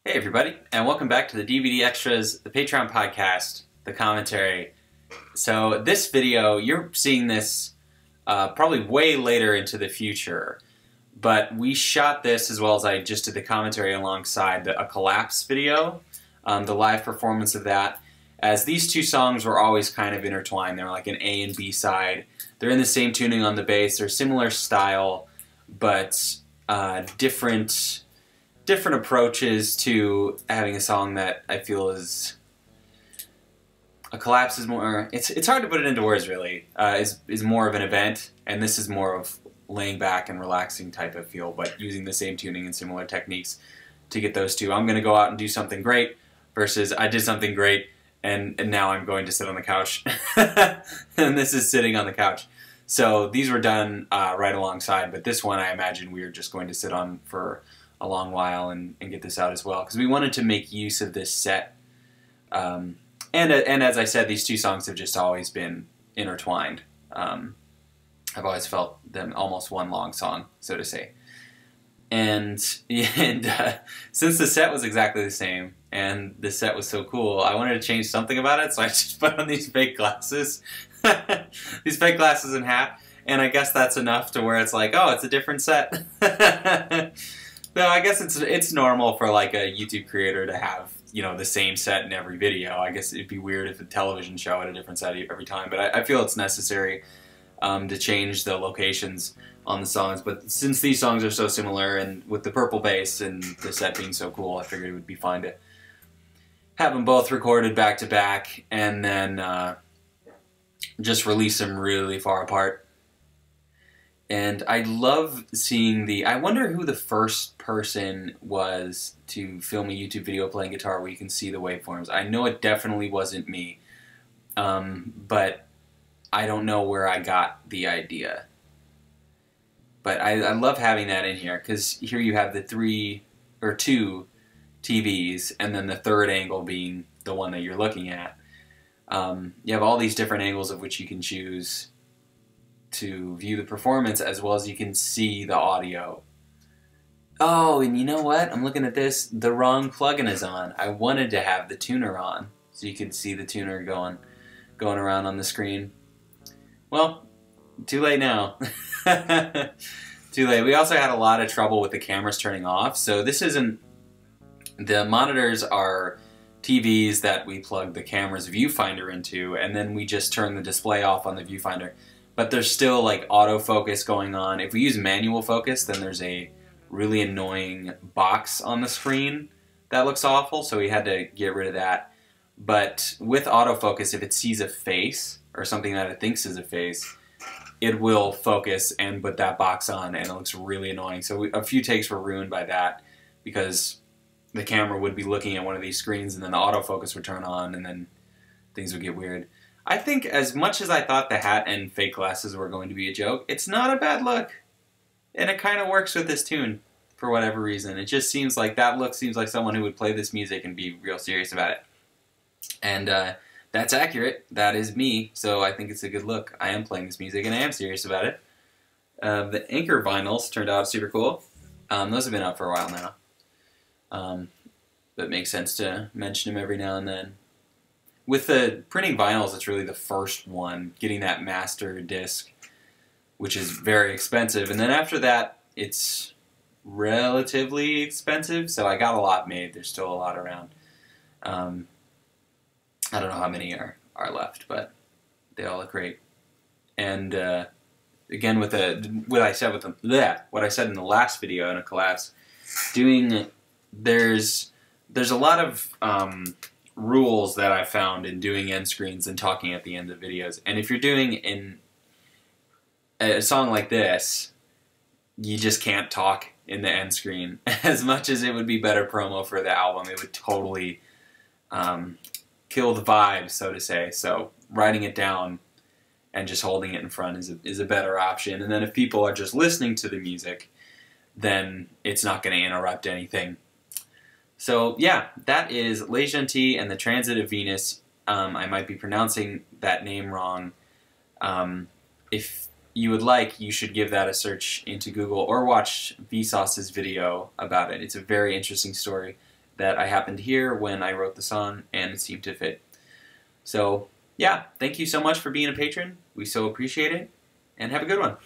Hey everybody, and welcome back to the DVD Extras, the Patreon podcast, the commentary. So this video, you're seeing this probably way later into the future, but we shot this as well as I just did the commentary alongside a Collapse video, the live performance of that, as these two songs were always kind of intertwined. They're like an A and B side. They're in the same tuning on the bass. They're similar style, but different approaches to having a song that I feel is a Collapse is more. It's hard to put it into words really. Is more of an event, and this is more of laying back and relaxing type of feel, but using the same tuning and similar techniques to get those two. I'm going to go out and do something great versus I did something great and now I'm going to sit on the couch and this is sitting on the couch. So these were done right alongside, but this one I imagine we are just going to sit on for a long while and get this out as well, because we wanted to make use of this set. And as I said, these two songs have just always been intertwined. I've always felt them almost one long song, so to say. And since the set was exactly the same, and the set was so cool, I wanted to change something about it, so I just put on these fake glasses. These fake glasses and hat, and I guess that's enough to where it's like, oh, it's a different set. No, I guess it's normal for like a YouTube creator to have, you know, the same set in every video. I guess it'd be weird if a television show had a different set every time, but I feel it's necessary to change the locations on the songs. But since these songs are so similar, and with the purple bass and the set being so cool, I figured it would be fine to have them both recorded back to back and then just release them really far apart. And I love seeing I wonder who the first person was to film a YouTube video playing guitar where you can see the waveforms. I know it definitely wasn't me, but I don't know where I got the idea. But I love having that in here, because here you have the two TVs, and then the third angle being the one that you're looking at. You have all these different angles of which you can choose to view the performance, as well as you can see the audio. Oh, and you know what? I'm looking at this. The wrong plugin is on. I wanted to have the tuner on, so you could see the tuner going around on the screen. Well, too late now. Too late. We also had a lot of trouble with the cameras turning off, so this isn't... The monitors are TVs that we plug the camera's viewfinder into, and then we just turn the display off on the viewfinder. But there's still like autofocus going on. If we use manual focus, then there's a really annoying box on the screen that looks awful, so we had to get rid of that. But with autofocus, if it sees a face, or something that it thinks is a face, it will focus and put that box on, and it looks really annoying. So a few takes were ruined by that, because the camera would be looking at one of these screens, and then the autofocus would turn on, and then things would get weird. I think as much as I thought the hat and fake glasses were going to be a joke, it's not a bad look. And it kind of works with this tune for whatever reason. It just seems like that look seems like someone who would play this music and be real serious about it. And that's accurate. That is me. So I think it's a good look. I am playing this music and I am serious about it. The Anchor vinyls turned out super cool. Those have been out for a while now. But it makes sense to mention them every now and then. With the printing vinyls, it's really the first one, getting that master disc, which is very expensive. And then after that, it's relatively expensive, so I got a lot made. There's still a lot around. I don't know how many are left, but they all look great. And again, with what I said in the last video in a Collapse, there's a lot of rules that I found in doing end screens and talking at the end of videos. And if you're doing in a song like this, you just can't talk in the end screen. As much as it would be better promo for the album, it would totally kill the vibe, so to say. So writing it down and just holding it in front is a better option. And then if people are just listening to the music, then it's not going to interrupt anything. So yeah, that is Les Gentil and the Transit of Venus. I might be pronouncing that name wrong. If you would like, you should give that a search into Google or watch Vsauce's video about it. It's a very interesting story. that I happened to hear when I wrote the song, and it seemed to fit. So, yeah, thank you so much for being a patron. We so appreciate it, and have a good one.